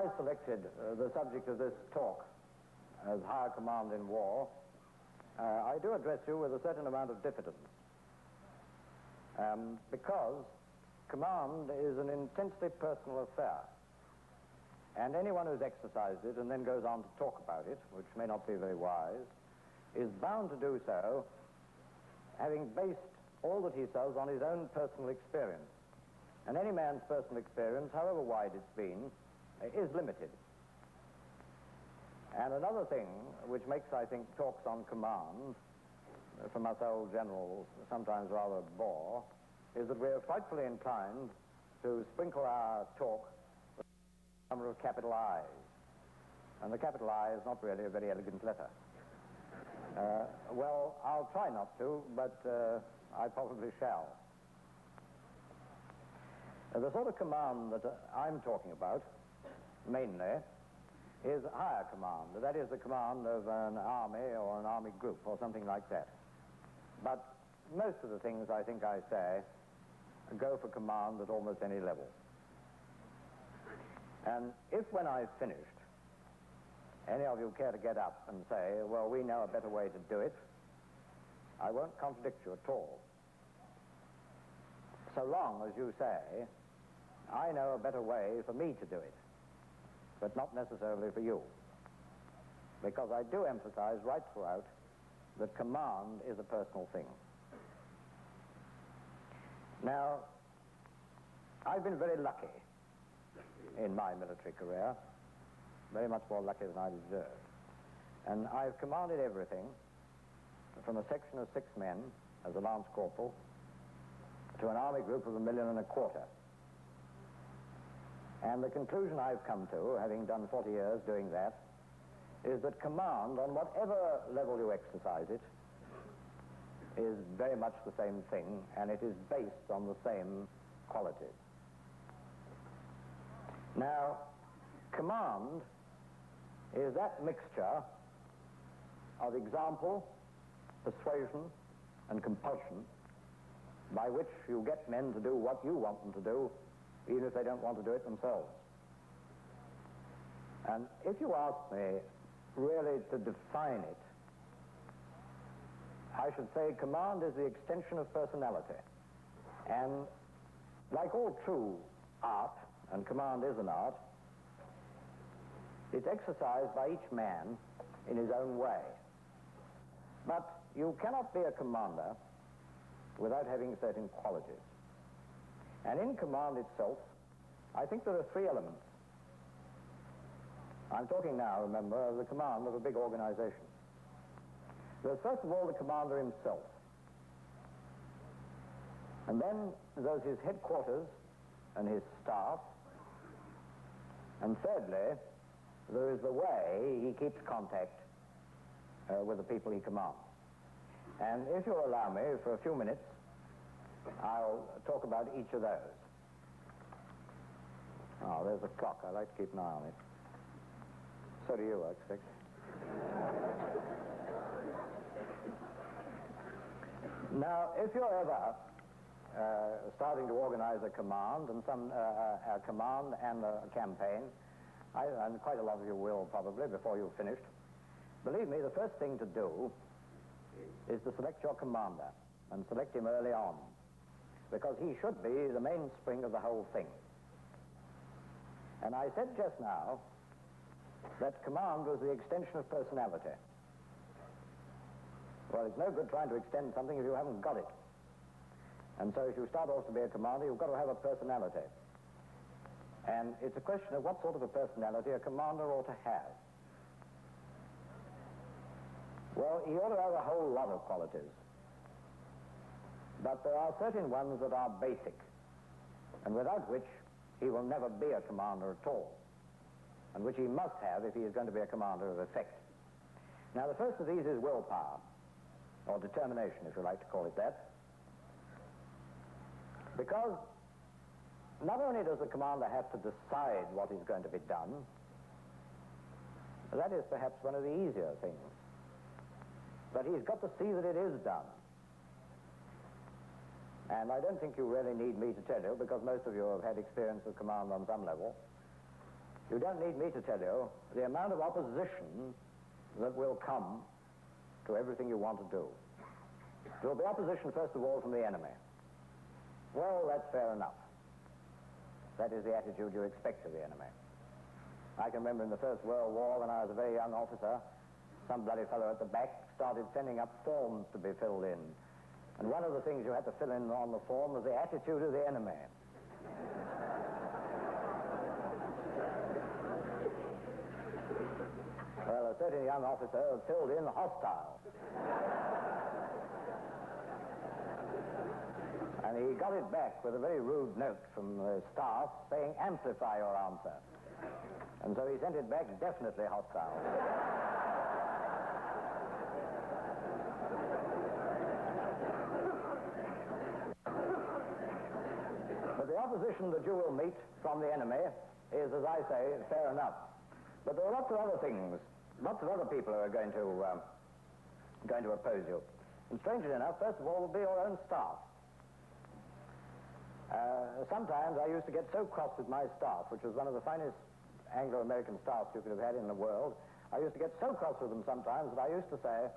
I selected the subject of this talk as higher command in war, I do address you with a certain amount of diffidence, because command is an intensely personal affair, and anyone who's exercised it and then goes on to talk about it, which may not be very wise, is bound to do so having based all that he says on his own personal experience. And any man's personal experience, however wide it's been, is limited. And another thing which makes, I think, talks on command, from us old generals, sometimes rather bore, is that we're frightfully inclined to sprinkle our talk with a number of capital I's. And the capital I is not really a very elegant letter. Well, I'll try not to, but I probably shall. The sort of command that I'm talking about, mainly, is higher command. That is the command of an army or an army group or something like that. But most of the things I think I say go for command at almost any level. And if when I've finished, any of you care to get up and say, well, we know a better way to do it, I won't contradict you at all. So long as you say, I know a better way for me to do it, but not necessarily for you. Because I do emphasize right throughout that command is a personal thing. Now, I've been very lucky in my military career, very much more lucky than I deserved. And I've commanded everything from a section of 6 men as a lance corporal to an army group of 1.25 million. And the conclusion I've come to, having done 40 years doing that, is that command, on whatever level you exercise it, is very much the same thing, and it is based on the same qualities. Now, command is that mixture of example, persuasion, and compulsion by which you get men to do what you want them to do, even if they don't want to do it themselves. And if you ask me really to define it, I should say command is the extension of personality. And like all true art, and command is an art, it's exercised by each man in his own way. But you cannot be a commander without having certain qualities. And in command itself, I think there are 3 elements. I'm talking now, remember, of the command of a big organization. There's first of all the commander himself. And then there's his headquarters and his staff. And thirdly, there is the way he keeps contact with the people he commands. And if you'll allow me for a few minutes, I'll talk about each of those. Oh, there's a clock. I like to keep an eye on it. So do you, I expect. Now, if you're ever starting to organize a command and a campaign, and quite a lot of you will probably before you've finished, believe me, the first thing to do is to select your commander and select him early on, because he should be the mainspring of the whole thing. And I said just now that command was the extension of personality. Well, it's no good trying to extend something if you haven't got it. And so if you start off to be a commander, you've got to have a personality. And it's a question of what sort of a personality a commander ought to have. Well, he ought to have a whole lot of qualities. But there are certain ones that are basic, and without which he will never be a commander at all, and which he must have if he is going to be a commander of effect. Now, the first of these is willpower, or determination, if you like to call it that. Because not only does the commander have to decide what is going to be done, that is perhaps one of the easier things, but he's got to see that it is done. And I don't think you really need me to tell you, because most of you have had experience of command on some level, You don't need me to tell you the amount of opposition that will come to everything you want to do. There will be opposition, first of all, from the enemy. Well, that's fair enough. That is the attitude you expect of the enemy. I can remember in the First World War, when I was a very young officer, some bloody fellow at the back started sending up forms to be filled in. And one of the things you had to fill in on the form was the attitude of the enemy. Well, a certain young officer filled in hostile. And he got it back with a very rude note from the staff saying, amplify your answer. And so he sent it back definitely hostile. But the opposition that you will meet from the enemy is, as I say, fair enough. But there are lots of other things, lots of other people who are going to oppose you. And strangely enough, first of all, will be your own staff. Sometimes I used to get so cross with my staff, which was one of the finest Anglo-American staffs you could have had in the world. I used to get so cross with them sometimes that I used to say,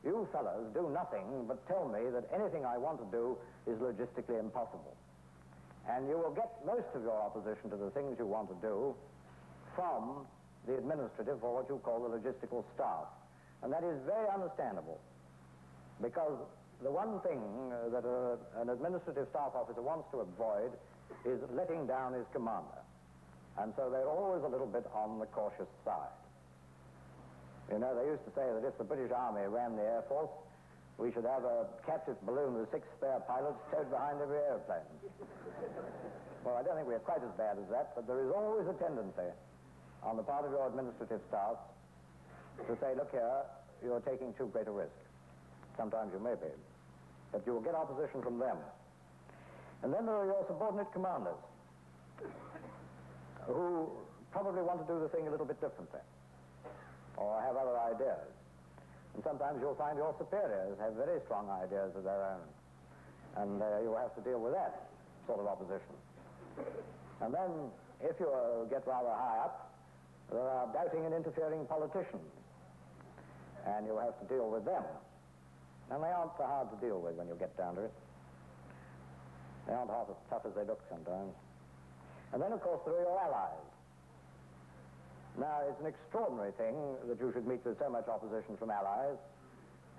you fellows do nothing but tell me that anything I want to do is logistically impossible. And you will get most of your opposition to the things you want to do from the administrative, or what you call the logistical staff. And that is very understandable, because the one thing that an administrative staff officer wants to avoid is letting down his commander. And so they're always a little bit on the cautious side. You know, they used to say that if the British Army ran the Air Force, we should have a captive balloon with 6 spare pilots towed behind every airplane. Well, I don't think we're quite as bad as that, but there is always a tendency on the part of your administrative staff to say, look here, you're taking too great a risk. Sometimes you may be, but you will get opposition from them. And then there are your subordinate commanders, who probably want to do the thing a little bit differently, or have other ideas. And sometimes you'll find your superiors have very strong ideas of their own, and you'll have to deal with that sort of opposition. And then, if you get rather high up, there are doubting and interfering politicians, and you'll have to deal with them. And they aren't so hard to deal with when you get down to it. They aren't half as tough as they look sometimes. And then, of course, there are your allies. Now, it's an extraordinary thing that you should meet with so much opposition from allies.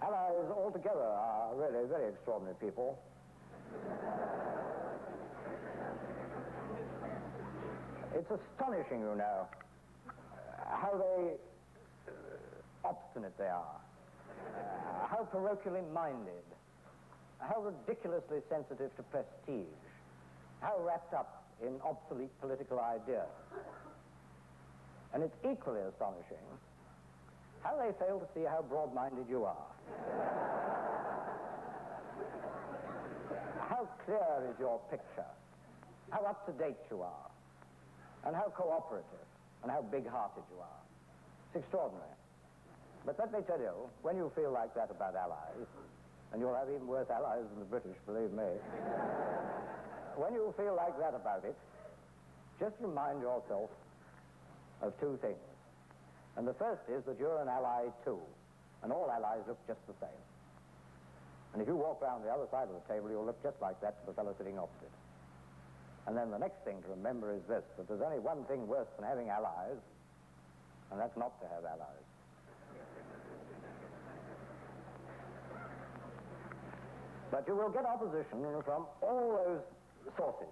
Allies altogether are really very extraordinary people. It's astonishing, you know, how obstinate they are, how parochially minded, how ridiculously sensitive to prestige, how wrapped up in obsolete political ideas. And it's equally astonishing how they fail to see how broad-minded you are. How clear is your picture, how up-to-date you are, and how cooperative, and how big-hearted you are. It's extraordinary. But let me tell you, when you feel like that about allies, and you'll have even worse allies than the British, believe me, when you feel like that about it, just remind yourself of two things. And the first is that you're an ally too, and all allies look just the same. And if you walk round the other side of the table, you'll look just like that to the fellow sitting opposite. And then the next thing to remember is this, that there's only one thing worse than having allies, and that's not to have allies. But you will get opposition from all those sources.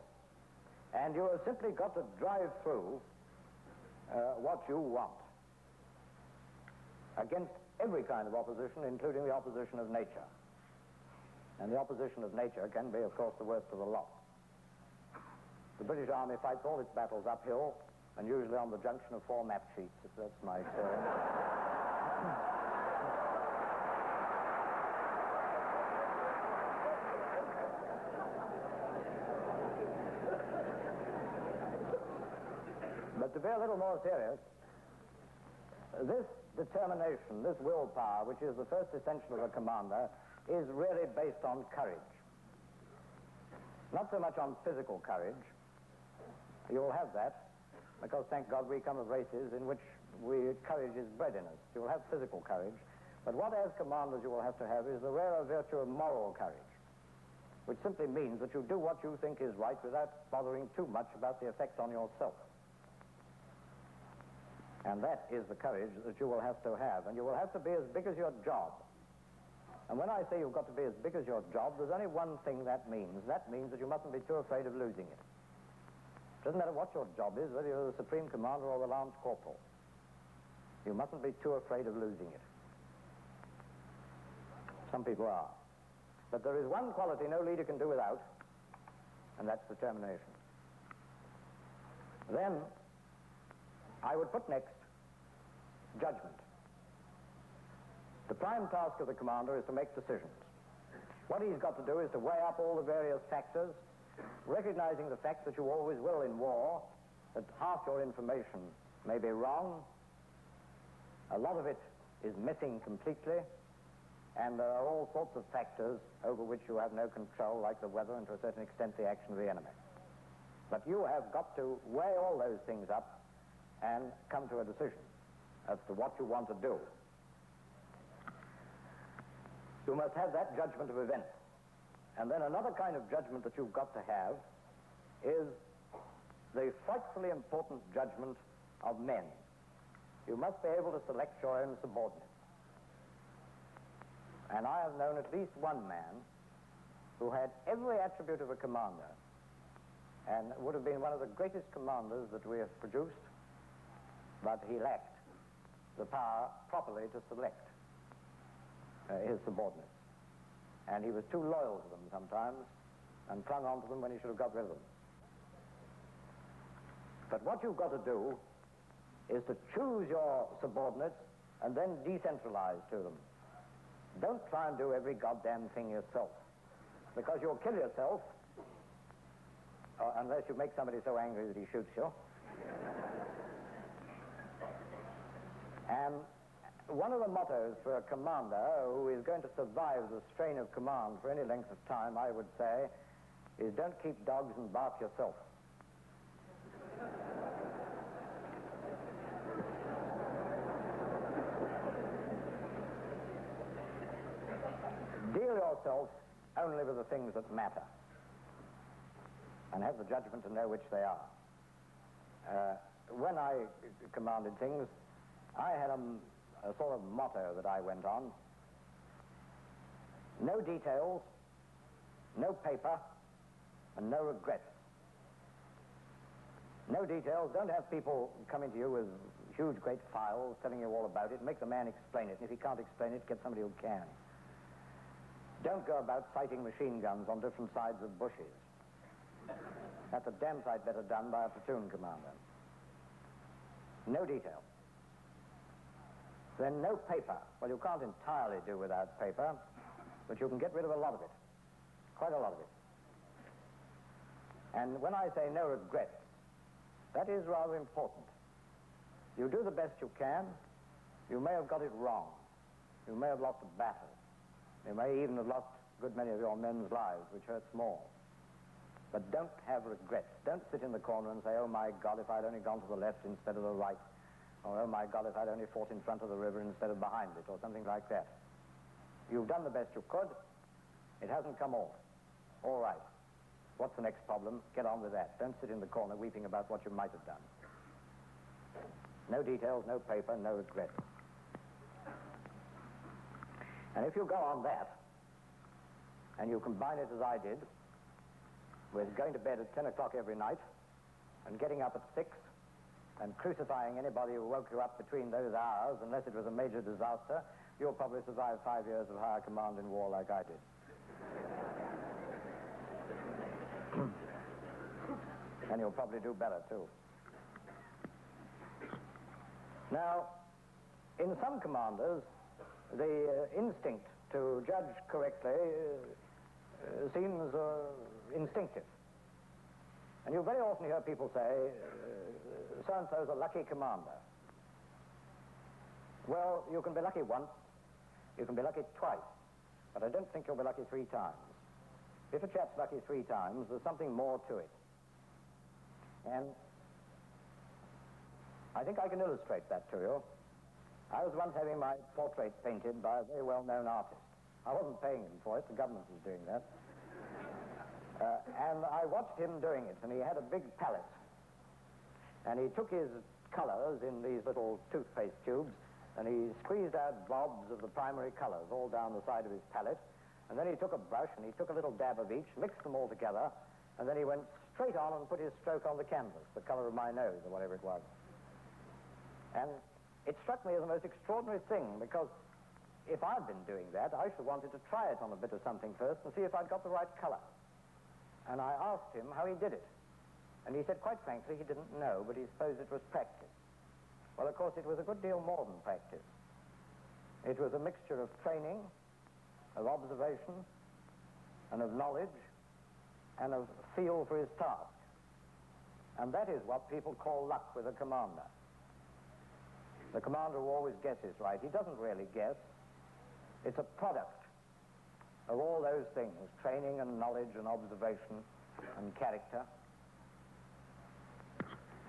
And you have simply got to drive through what you want against every kind of opposition, including the opposition of nature. And the opposition of nature can be, of course, the worst of the lot. The British Army fights all its battles uphill, and usually on the junction of 4 map sheets. That's my experience. But to be a little more serious, this determination, this willpower, which is the first essential of a commander, is really based on courage. Not so much on physical courage. You'll have that. because, thank God, we come of races in which courage is bred in us. You will have physical courage, but what, as commanders, you will have to have is the rarer virtue of moral courage, which simply means that you do what you think is right without bothering too much about the effect on yourself. And that is the courage that you will have to have. And you will have to be as big as your job. And when I say you've got to be as big as your job, there's only one thing that means. That means that you mustn't be too afraid of losing it. It doesn't matter what your job is, whether you're the Supreme Commander or the Lance Corporal. You mustn't be too afraid of losing it. Some people are. But there is one quality no leader can do without, and that's determination. Then, I would put next judgment. The prime task of the commander is to make decisions. What he's got to do is to weigh up all the various factors, recognizing the fact that you always will in war, that half your information may be wrong, a lot of it is missing completely, and there are all sorts of factors over which you have no control, like the weather and to a certain extent the action of the enemy. But you have got to weigh all those things up and come to a decision as to what you want to do. You must have that judgment of events. And then another kind of judgment that you've got to have is the frightfully important judgment of men. You must be able to select your own subordinates. And I have known at least one man who had every attribute of a commander and would have been one of the greatest commanders that we have produced, but he lacked the power properly to select his subordinates. And he was too loyal to them sometimes and clung on to them when he should have got rid of them. But what you've got to do is to choose your subordinates and then decentralize to them. Don't try and do every goddamn thing yourself, because you'll kill yourself unless you make somebody so angry that he shoots you. And one of the mottos for a commander who is going to survive the strain of command for any length of time, I would say, is don't keep dogs and bark yourself. Deal yourself only with the things that matter, and have the judgment to know which they are. When I commanded things, I had a sort of motto that I went on. No details, no paper, and no regrets. No details. Don't have people coming to you with huge, great files telling you all about it. Make the man explain it. And if he can't explain it, get somebody who can. Don't go about sighting machine guns on different sides of bushes. That's a damn sight better done by a platoon commander. No detail. Then no paper. Well, you can't entirely do without paper, but you can get rid of a lot of it. Quite a lot of it. And when I say no regrets, that is rather important. You do the best you can. You may have got it wrong. You may have lost a battle. You may even have lost a good many of your men's lives, which hurts more. But don't have regrets. Don't sit in the corner and say, oh my God, if I'd only gone to the left instead of the right. Or, oh my God, if I'd only fought in front of the river instead of behind it, or something like that. You've done the best you could. It hasn't come off. All right. What's the next problem? Get on with that. Don't sit in the corner weeping about what you might have done. No details, no paper, no regrets. And if you go on that, and you combine it as I did, with going to bed at 10 o'clock every night, and getting up at 6, and crucifying anybody who woke you up between those hours, unless it was a major disaster, you'll probably survive 5 years of higher command in war like I did. And you'll probably do better, too. Now, in some commanders, the instinct to judge correctly seems instinctive. And you very often hear people say, so-and-so's a lucky commander. Well, you can be lucky once, you can be lucky twice, but I don't think you'll be lucky 3 times. If a chap's lucky 3 times, there's something more to it. And I think I can illustrate that to you. I was once having my portrait painted by a very well-known artist. I wasn't paying him for it, the government was doing that. And I watched him doing it, and he had a big palette. And he took his colors in these little toothpaste tubes, and he squeezed out blobs of the primary colors all down the side of his palette. And then he took a brush, and he took a little dab of each, mixed them all together, and then he went straight on and put his stroke on the canvas, the color of my nose, or whatever it was. And it struck me as the most extraordinary thing, because if I'd been doing that, I should have wanted to try it on a bit of something first and see if I'd got the right color. And I asked him how he did it. And he said, quite frankly, he didn't know, but he supposed it was practice. Well, of course, it was a good deal more than practice. It was a mixture of training, of observation, and of knowledge, and of feel for his task. And that is what people call luck with a commander. The commander who always guesses right. He doesn't really guess. It's a product of all those things, training and knowledge and observation and character.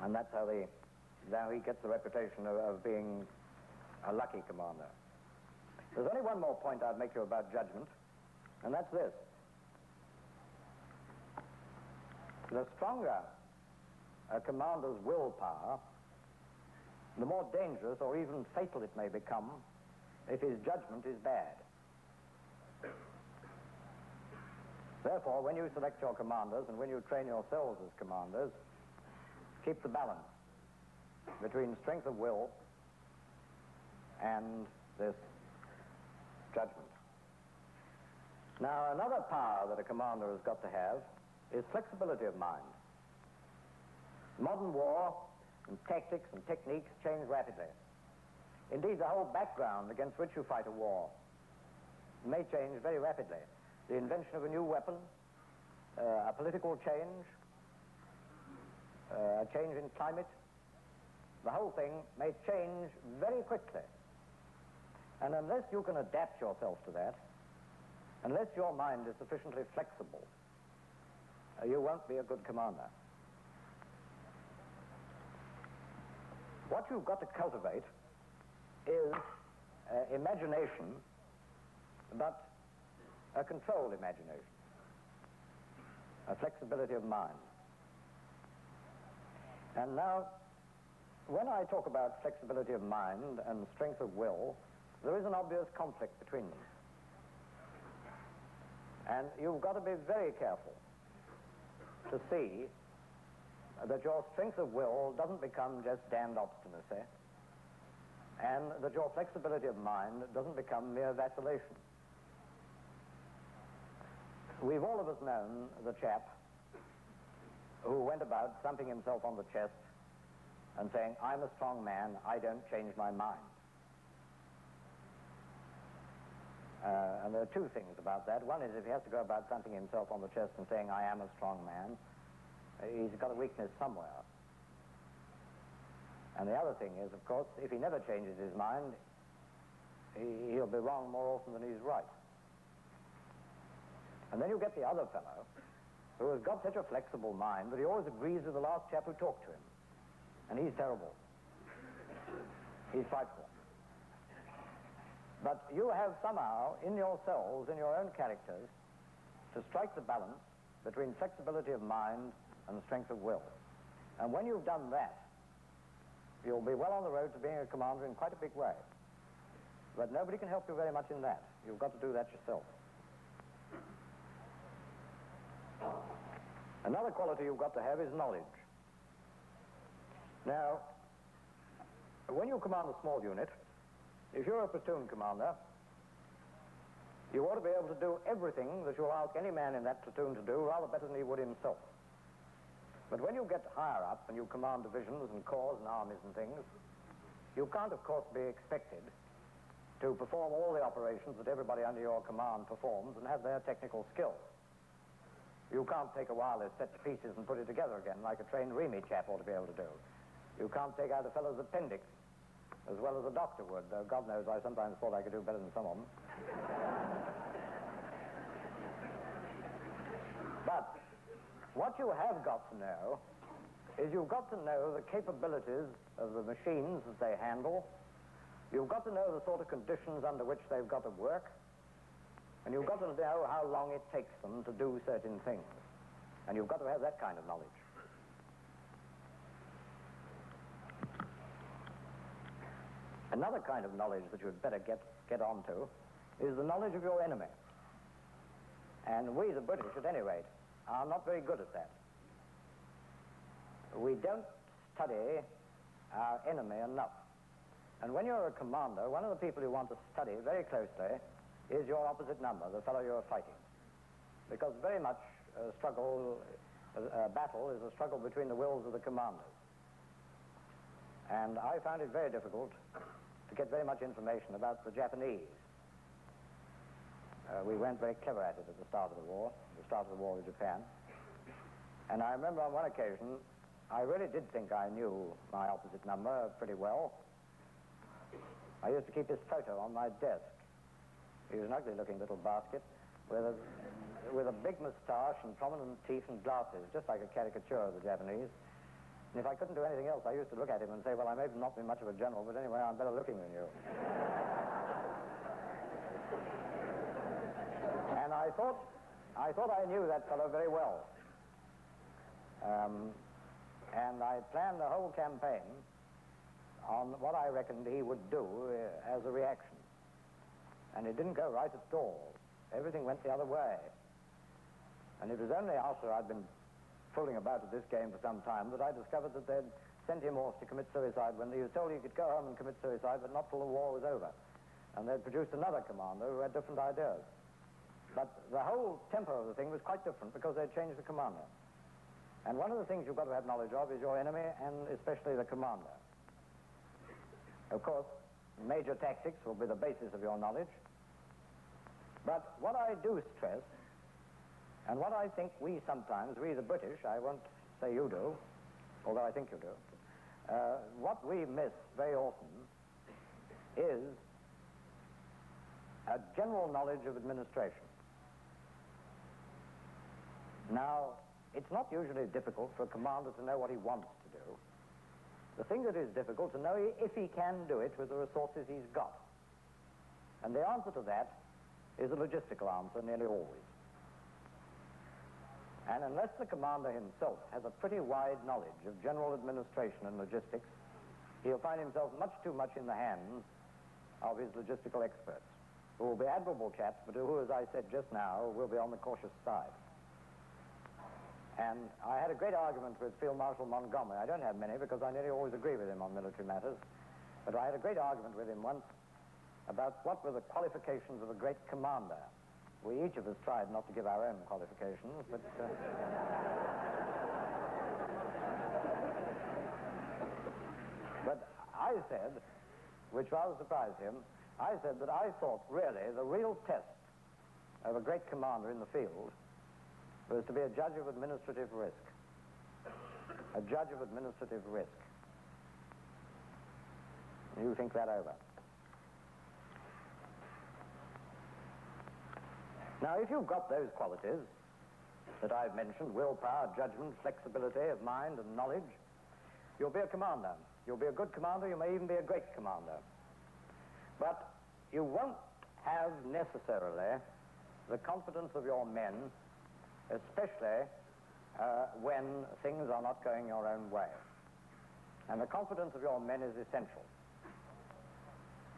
And that's how he gets the reputation of being a lucky commander. There's only one more point I'd make you about judgment, and that's this. The stronger a commander's willpower, the more dangerous or even fatal it may become if his judgment is bad. Therefore, when you select your commanders and when you train yourselves as commanders, keep the balance between strength of will and this judgment. Now, another power that a commander has got to have is flexibility of mind. Modern war and tactics and techniques change rapidly. Indeed, the whole background against which you fight a war may change very rapidly. The invention of a new weapon, a political change, a change in climate, the whole thing may change very quickly. And unless you can adapt yourself to that, unless your mind is sufficiently flexible, you won't be a good commander. What you've got to cultivate is imagination, but a controlled imagination, a flexibility of mind. And now, when I talk about flexibility of mind and strength of will, there is an obvious conflict between them. And you've got to be very careful to see that your strength of will doesn't become just damned obstinacy, and that your flexibility of mind doesn't become mere vacillation. We've all of us known the chap who went about thumping himself on the chest and saying, I'm a strong man, I don't change my mind. And there are two things about that. One is if he has to go about thumping himself on the chest and saying, I am a strong man, he's got a weakness somewhere. And the other thing is, of course, if he never changes his mind, he'll be wrong more often than he's right. And then you get the other fellow who has got such a flexible mind that he always agrees with the last chap who talked to him. And he's terrible. He's frightful. But you have somehow, in yourselves, in your own characters, to strike the balance between flexibility of mind and strength of will. And when you've done that, you'll be well on the road to being a commander in quite a big way. But nobody can help you very much in that. You've got to do that yourself. Another quality you've got to have is knowledge. Now, when you command a small unit, if you're a platoon commander, you ought to be able to do everything that you'll ask any man in that platoon to do rather better than he would himself. But when you get higher up and you command divisions and corps and armies and things, you can't, of course, be expected to perform all the operations that everybody under your command performs and have their technical skill. You can't take a wireless set to pieces and put it together again like a trained Remy chap ought to be able to do. You can't take out a fellow's appendix as well as a doctor would, though God knows I sometimes thought I could do better than some of them. But what you have got to know is you've got to know the capabilities of the machines that they handle. You've got to know the sort of conditions under which they've got to work. And you've got to know how long it takes them to do certain things. And you've got to have that kind of knowledge. Another kind of knowledge that you'd better get onto is the knowledge of your enemy. And we, the British, at any rate, are not very good at that. We don't study our enemy enough. And when you're a commander, one of the people you want to study very closely is your opposite number, the fellow you're fighting. Because very much a battle is a struggle between the wills of the commanders. And I found it very difficult to get very much information about the Japanese. We weren't very clever at it at the start of the war with Japan. And I remember on one occasion, I really did think I knew my opposite number pretty well. I used to keep his photo on my desk. He was an ugly-looking little basket with a big moustache and prominent teeth and glasses, just like a caricature of the Japanese. And if I couldn't do anything else, I used to look at him and say, well, I may not be much of a general, but anyway, I'm better looking than you. And I thought I knew that fellow very well. And I planned the whole campaign on what I reckoned he would do as a reaction. And it didn't go right at all. Everything went the other way. And it was only after I'd been fooling about at this game for some time that I discovered that they'd sent him off to commit suicide when he was told he could go home and commit suicide, but not till the war was over. And they'd produced another commander who had different ideas. But the whole temper of the thing was quite different because they'd changed the commander. And one of the things you've got to have knowledge of is your enemy, and especially the commander. Of course, major tactics will be the basis of your knowledge. But what I do stress, and what I think we sometimes, we the British, I won't say you do, although I think you do, what we miss very often is a general knowledge of administration. Now, it's not usually difficult for a commander to know what he wants to do. The thing that is difficult to know if he can do it with the resources he's got. And the answer to that is a logistical answer nearly always. And unless the commander himself has a pretty wide knowledge of general administration and logistics, he'll find himself much too much in the hands of his logistical experts, who will be admirable chaps, but who, as I said just now, will be on the cautious side. And I had a great argument with Field Marshal Montgomery. I don't have many because I nearly always agree with him on military matters. But I had a great argument with him once about what were the qualifications of a great commander. We each of us tried not to give our own qualifications, but... But I said, which rather surprised him, I said that I thought really the real test of a great commander in the field was to be a judge of administrative risk. A judge of administrative risk. You think that over. Now, if you've got those qualities that I've mentioned, willpower, judgment, flexibility of mind and knowledge, you'll be a commander. You'll be a good commander, you may even be a great commander. But you won't have necessarily the confidence of your men, especially when things are not going your own way. And the confidence of your men is essential.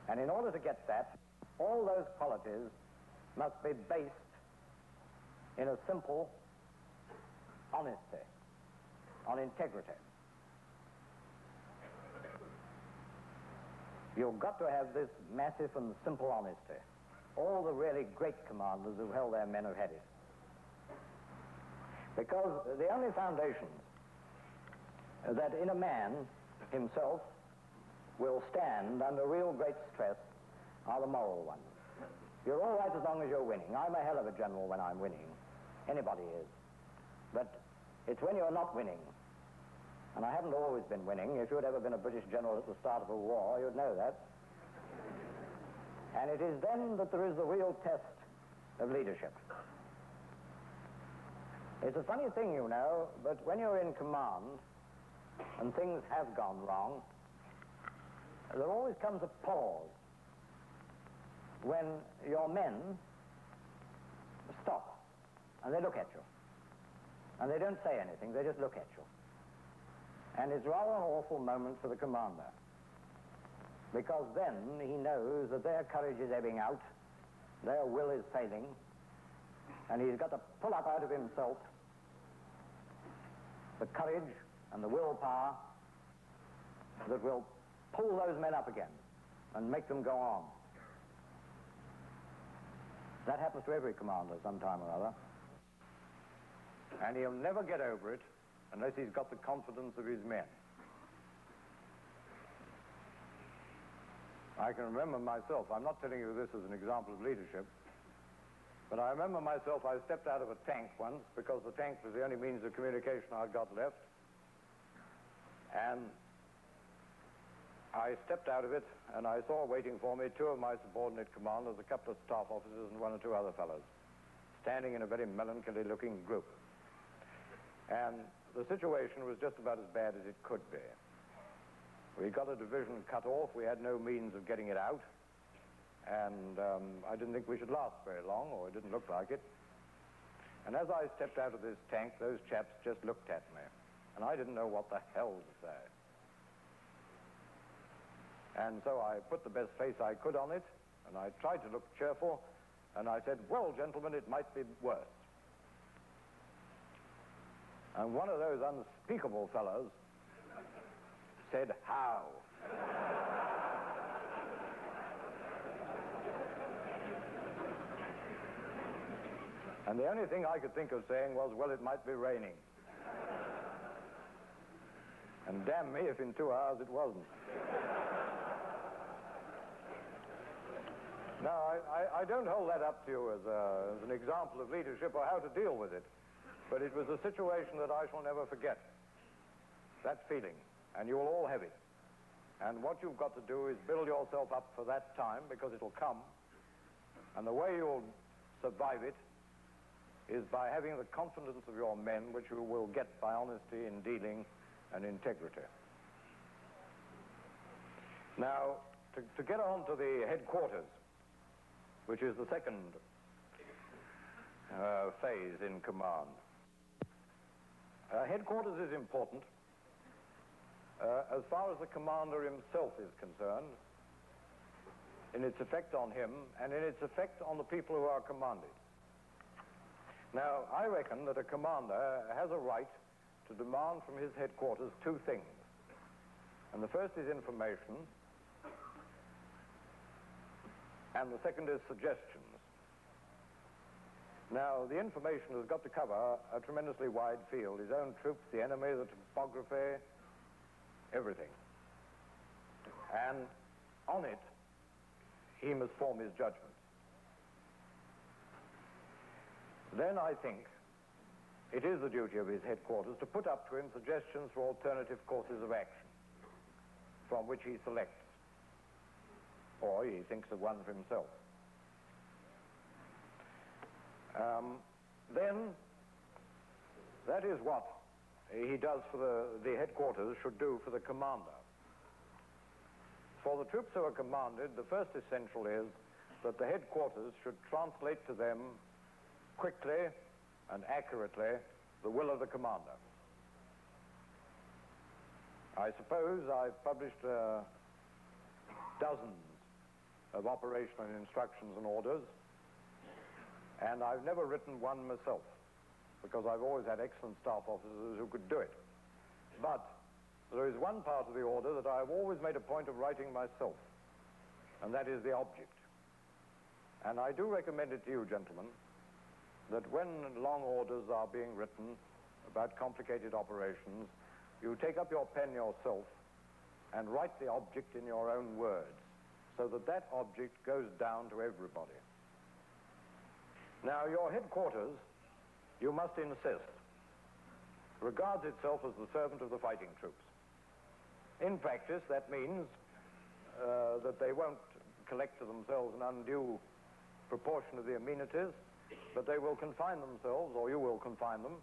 And in order to get that, all those qualities must be based in a simple honesty, on integrity. You've got to have this massive and simple honesty. All the really great commanders who held their men have had it. Because the only foundations that in a man himself will stand under real great stress are the moral ones. You're all right as long as you're winning. I'm a hell of a general when I'm winning. Anybody is. But it's when you're not winning. And I haven't always been winning. If you'd ever been a British general at the start of a war, you'd know that. And it is then that there is the real test of leadership. It's a funny thing, you know, but when you're in command, and things have gone wrong, there always comes a pause when your men stop and they look at you. And they don't say anything, they just look at you. And it's rather an awful moment for the commander, because then he knows that their courage is ebbing out, their will is failing, and he's got to pull up out of himself the courage and the willpower that will pull those men up again and make them go on. That happens to every commander sometime or other. And he'll never get over it unless he's got the confidence of his men. I can remember myself, I'm not telling you this as an example of leadership, but I remember myself, I stepped out of a tank once because the tank was the only means of communication I'd got left. And I stepped out of it, and I saw waiting for me two of my subordinate commanders, a couple of staff officers, and one or two other fellows, standing in a very melancholy-looking group. And the situation was just about as bad as it could be. We got a division cut off. We had no means of getting it out. And I didn't think we should last very long, or it didn't look like it. And as I stepped out of this tank, those chaps just looked at me. And I didn't know what the hell to say. And so I put the best face I could on it, and I tried to look cheerful, and I said, well, gentlemen, it might be worse. And one of those unspeakable fellows said, how? And the only thing I could think of saying was, well, it might be raining. And damn me if in 2 hours it wasn't. Now, I don't hold that up to you as an example of leadership or how to deal with it, but it was a situation that I shall never forget. That feeling, and you will all have it. And what you've got to do is build yourself up for that time, because it'll come, and the way you'll survive it is by having the confidence of your men, which you will get by honesty in dealing and integrity. Now, to get on to the headquarters, which is the second phase in command. Headquarters is important as far as the commander himself is concerned, in its effect on him and in its effect on the people who are commanded. Now, I reckon that a commander has a right to demand from his headquarters two things. And the first is information, and the second is suggestions. Now, the information has got to cover a tremendously wide field. His own troops, the enemy, the topography, everything. And on it, he must form his judgment. Then I think it is the duty of his headquarters to put up to him suggestions for alternative courses of action, from which he selects, or he thinks of one for himself. Then, that is what he does for the headquarters should do for the commander. For the troops who are commanded, the first essential is that the headquarters should translate to them quickly and accurately the will of the commander. I suppose I've published dozens of operational instructions and orders, and I've never written one myself, because I've always had excellent staff officers who could do it. But there is one part of the order that I've always made a point of writing myself, and that is the object. And I do recommend it to you, gentlemen, that when long orders are being written about complicated operations, you take up your pen yourself and write the object in your own words, so that that object goes down to everybody. Now, your headquarters, you must insist, regards itself as the servant of the fighting troops. In practice, that means that they won't collect to themselves an undue proportion of the amenities, but they will confine themselves, or you will confine them,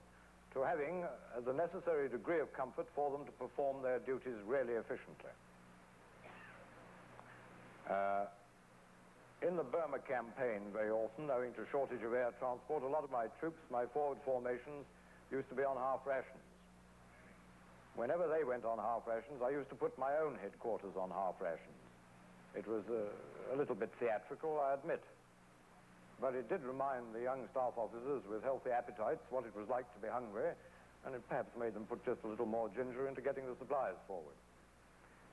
to having the necessary degree of comfort for them to perform their duties really efficiently. In the Burma campaign, very often, owing to shortage of air transport, a lot of my troops, my forward formations, used to be on half rations. Whenever they went on half rations, I used to put my own headquarters on half rations. It was a little bit theatrical, I admit. But it did remind the young staff officers with healthy appetites what it was like to be hungry, and it perhaps made them put just a little more ginger into getting the supplies forward.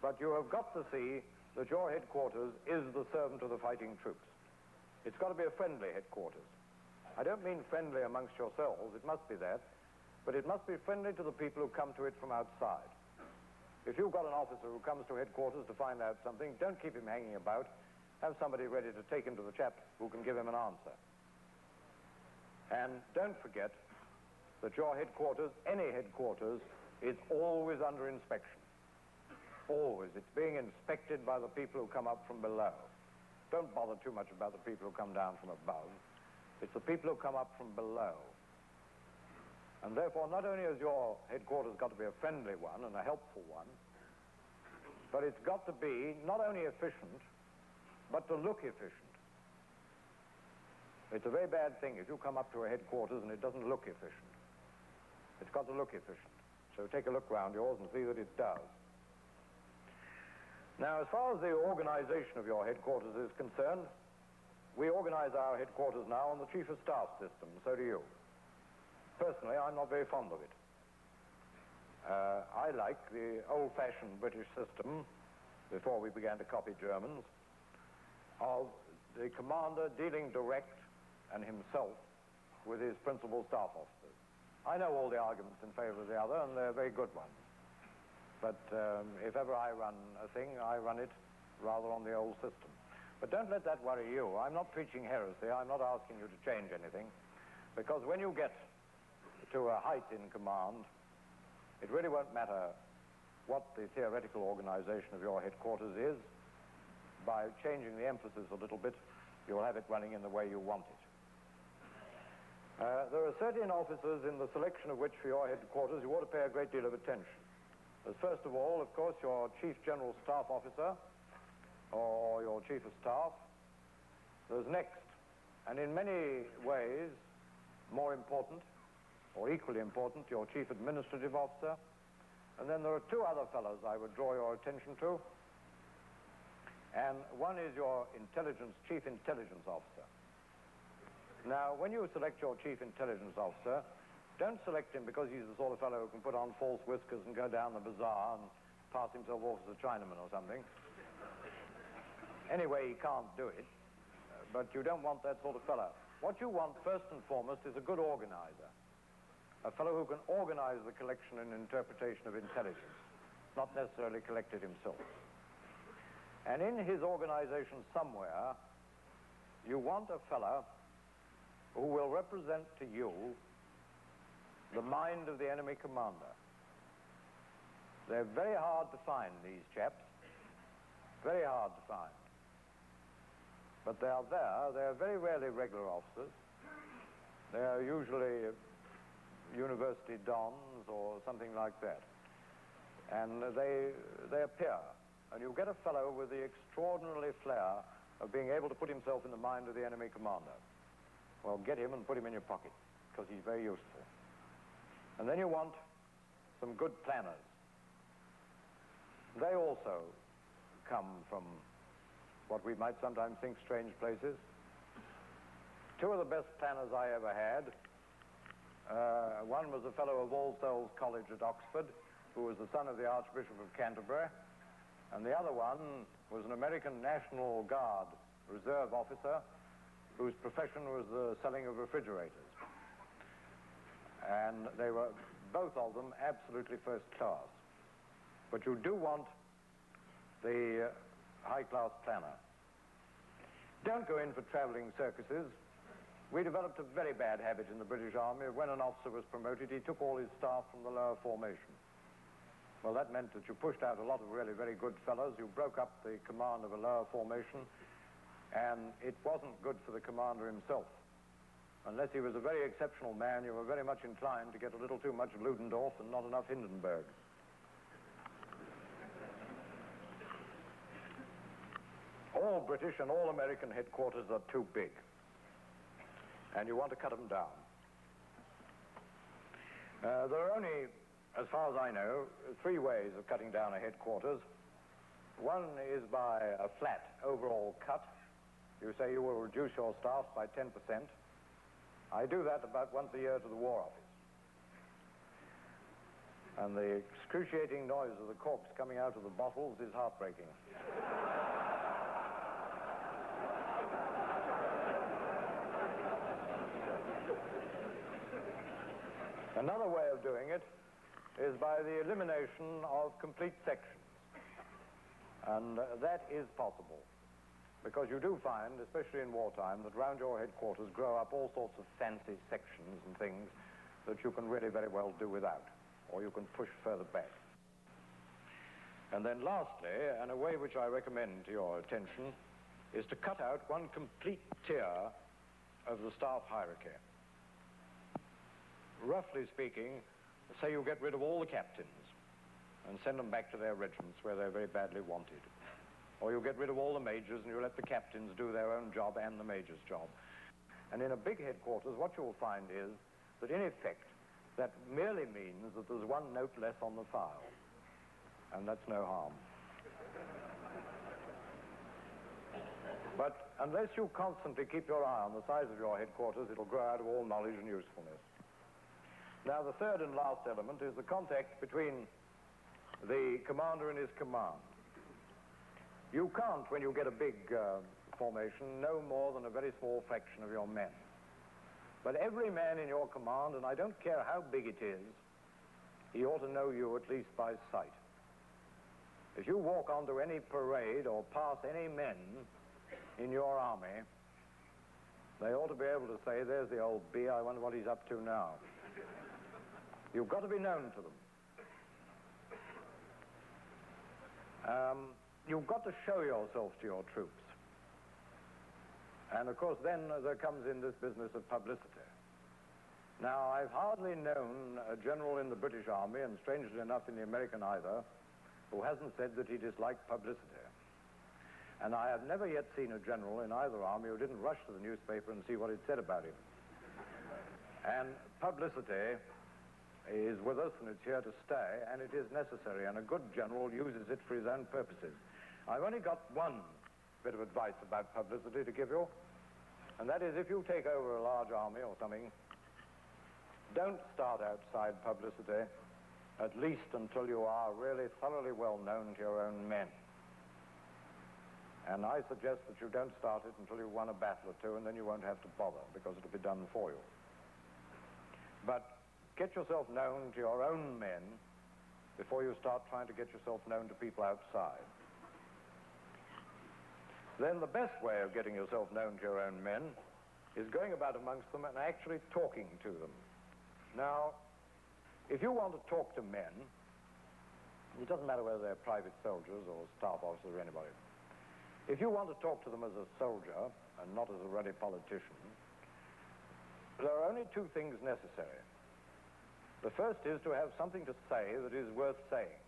But you have got to see that your headquarters is the servant of the fighting troops. It's got to be a friendly headquarters. I don't mean friendly amongst yourselves, it must be that, but it must be friendly to the people who come to it from outside. If you've got an officer who comes to headquarters to find out something, don't keep him hanging about. Have somebody ready to take him to the chap who can give him an answer. And don't forget that your headquarters, any headquarters, is always under inspection. Always. It's being inspected by the people who come up from below. Don't bother too much about the people who come down from above. It's the people who come up from below. And therefore, not only has your headquarters got to be a friendly one and a helpful one, but it's got to be not only efficient, but to look efficient. It's a very bad thing if you come up to a headquarters and it doesn't look efficient. It's got to look efficient. So take a look round yours and see that it does. Now, as far as the organization of your headquarters is concerned, we organize our headquarters now on the Chief of Staff system, so do you. Personally, I'm not very fond of it. I like the old-fashioned British system, before we began to copy Germans, of the commander dealing direct and himself with his principal staff officers. I know all the arguments in favor of the other, and they're very good ones. But if ever I run a thing, I run it rather on the old system. But don't let that worry you. I'm not preaching heresy. I'm not asking you to change anything. Because when you get to a height in command, it really won't matter what the theoretical organization of your headquarters is. By changing the emphasis a little bit, you'll have it running in the way you want it. There are certain officers in the selection of which for your headquarters you ought to pay a great deal of attention. There's first of all, of course, your Chief General Staff Officer, or your Chief of Staff. There's next, and in many ways more important, or equally important, your Chief Administrative Officer. And then there are two other fellows I would draw your attention to. And one is your Chief Intelligence Officer. Now, when you select your Chief Intelligence Officer, don't select him because he's the sort of fellow who can put on false whiskers and go down the bazaar and pass himself off as a Chinaman or something. Anyway, he can't do it, but you don't want that sort of fellow. What you want, first and foremost, is a good organizer. A fellow who can organize the collection and interpretation of intelligence, not necessarily collect it himself. And in his organization somewhere, you want a fellow who will represent to you the mind of the enemy commander. They're very hard to find, these chaps. Very hard to find. But they are there. They're very rarely regular officers. They are usually university dons or something like that. And they appear. And you get a fellow with the extraordinary flair of being able to put himself in the mind of the enemy commander. Well, get him and put him in your pocket, because he's very useful. And then you want some good planners. They also come from what we might sometimes think strange places. Two of the best planners I ever had, one was a fellow of All Souls College at Oxford, who was the son of the Archbishop of Canterbury, and the other one was an American National Guard reserve officer whose profession was the selling of refrigerators. And they were, both of them, absolutely first class. But you do want the high-class planner. Don't go in for traveling circuses. We developed a very bad habit in the British Army. When an officer was promoted, he took all his staff from the lower formation. Well, that meant that you pushed out a lot of really very good fellows. You broke up the command of a lower formation, and it wasn't good for the commander himself. unless he was a very exceptional man, you were very much inclined to get a little too much Ludendorff and not enough Hindenburg. All British and all American headquarters are too big, and you want to cut them down. There are only, as far as I know, 3 ways of cutting down a headquarters. One is by a flat overall cut. You say you will reduce your staff by 10%. I do that about once a year to the War Office. And the excruciating noise of the corks coming out of the bottles is heartbreaking. Another way of doing it is by the elimination of complete sections. And that is possible, because you do find, especially in wartime, that round your headquarters grow up all sorts of fancy sections and things that you can really very well do without, or you can push further back. And then lastly, and a way which I recommend to your attention, is to cut out one complete tier of the staff hierarchy. Roughly speaking, say you get rid of all the captains and send them back to their regiments where they're very badly wanted. Or you get rid of all the majors and you let the captains do their own job and the major's job. And in a big headquarters, what you'll find is that in effect, that merely means that there's 1 note less on the file. And that's no harm. But unless you constantly keep your eye on the size of your headquarters, it'll grow out of all knowledge and usefulness. Now, the third and last element is the contact between the commander and his command. You can't, when you get a big formation, know more than a very small fraction of your men. But every man in your command, and I don't care how big it is, he ought to know you at least by sight. If you walk onto any parade or pass any men in your army, they ought to be able to say, there's the old bee, I wonder what he's up to now. You've got to be known to them. You've got to show yourself to your troops. And of course then there comes in this business of publicity. Now, I've hardly known a general in the British Army, and strangely enough in the American either, who hasn't said that he disliked publicity. And I have never yet seen a general in either army who didn't rush to the newspaper and see what it said about him. And publicity is with us, and it's here to stay, and it is necessary, and a good general uses it for his own purposes. I've only got one bit of advice about publicity to give you, and that is if you take over a large army or something, don't start outside publicity, at least until you are really thoroughly well known to your own men. And I suggest that you don't start it until you've won a battle or two, and then you won't have to bother, because it'll be done for you. But get yourself known to your own men before you start trying to get yourself known to people outside. Then the best way of getting yourself known to your own men is going about amongst them and actually talking to them. Now, if you want to talk to men, it doesn't matter whether they're private soldiers or staff officers or anybody. If you want to talk to them as a soldier and not as a ruddy politician, there are only 2 things necessary. The first is to have something to say that is worth saying,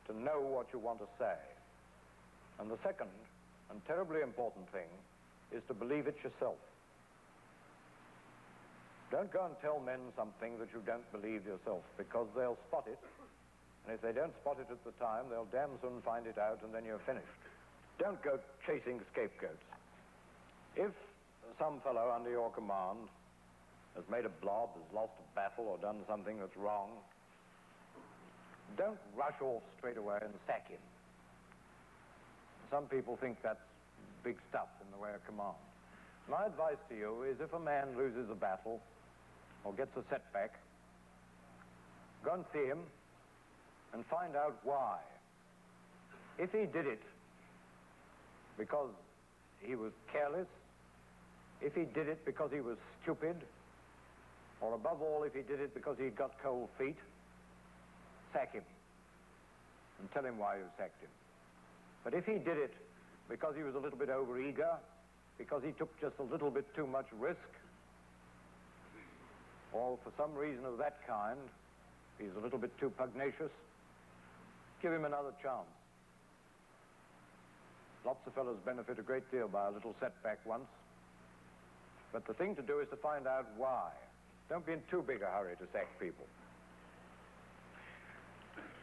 to know what you want to say. And the second, and terribly important thing, is to believe it yourself. Don't go and tell men something that you don't believe yourself, because they'll spot it, and if they don't spot it at the time, they'll damn soon find it out, and then you're finished. Don't go chasing scapegoats. If some fellow under your command has made a blob, has lost a battle, or done something that's wrong, don't rush off straight away and sack him. Some people think that's big stuff in the way of command. My advice to you is if a man loses a battle or gets a setback, go and see him and find out why. If he did it because he was careless, if he did it because he was stupid, or above all, if he did it because he'd got cold feet, sack him and tell him why you sacked him. But if he did it because he was a little bit overeager, because he took just a little bit too much risk, or for some reason of that kind, he's a little bit too pugnacious, give him another chance. Lots of fellows benefit a great deal by a little setback once. But the thing to do is to find out why. Don't be in too big a hurry to sack people.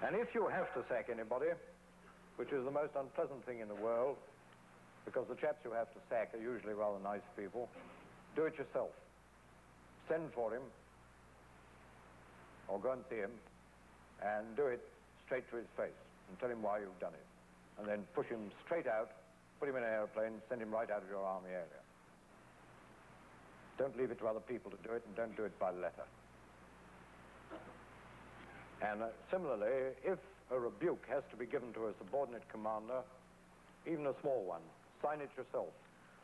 And if you have to sack anybody, which is the most unpleasant thing in the world, because the chaps you have to sack are usually rather nice people, do it yourself. Send for him, or go and see him, and do it straight to his face, and tell him why you've done it. And then push him straight out, put him in an airplane, send him right out of your army area. Don't leave it to other people to do it, and don't do it by letter. And similarly, if a rebuke has to be given to a subordinate commander, even a small one, sign it yourself.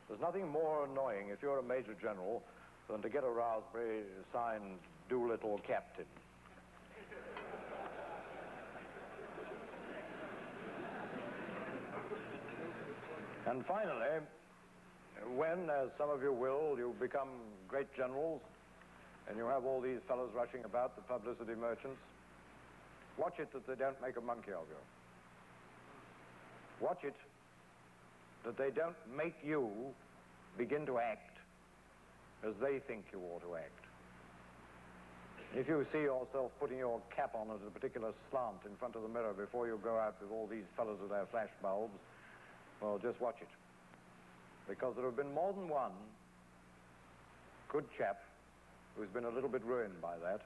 There's nothing more annoying if you're a major general than to get a raspberry signed Doolittle Captain. And finally, when, as some of you will, you become great generals and you have all these fellows rushing about, the publicity merchants, watch it that they don't make a monkey of you. Watch it that they don't make you begin to act as they think you ought to act. If you see yourself putting your cap on at a particular slant in front of the mirror before you go out with all these fellows with their flash bulbs, well, just watch it. Because there have been more than one good chap who's been a little bit ruined by that,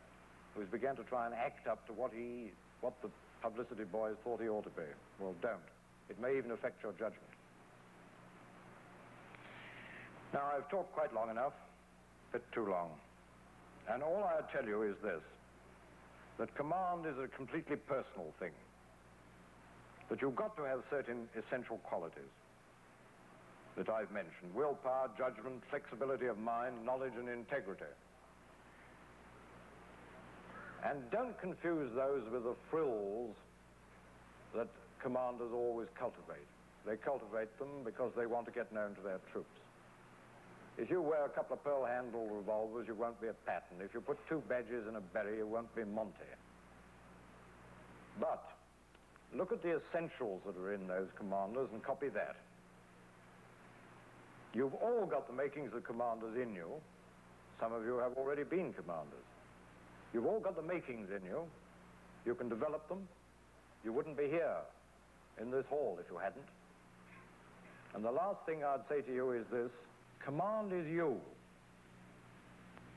who's began to try and act up to what the publicity boys thought he ought to be. Well, don't. It may even affect your judgment. Now, I've talked quite long enough, a bit too long. And all I tell you is this, that command is a completely personal thing. That you've got to have certain essential qualities that I've mentioned: willpower, judgment, flexibility of mind, knowledge and integrity. And don't confuse those with the frills that commanders always cultivate. They cultivate them because they want to get known to their troops. If you wear a couple of pearl-handled revolvers, you won't be a Patton. If you put 2 badges in a berry, you won't be Monty. But look at the essentials that are in those commanders and copy that. You've all got the makings of commanders in you. Some of you have already been commanders. You've all got the makings in you. You can develop them. You wouldn't be here in this hall if you hadn't. And the last thing I'd say to you is this: command is you.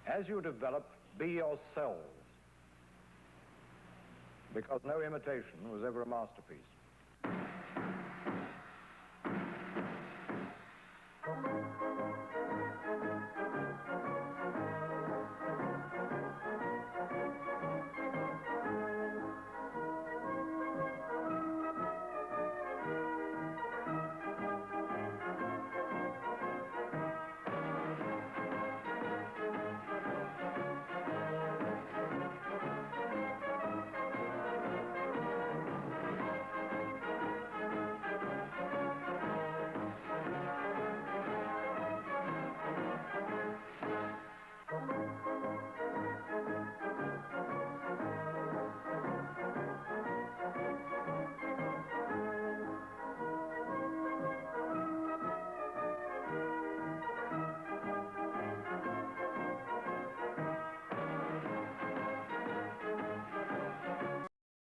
As you develop, be yourselves. Because no imitation was ever a masterpiece.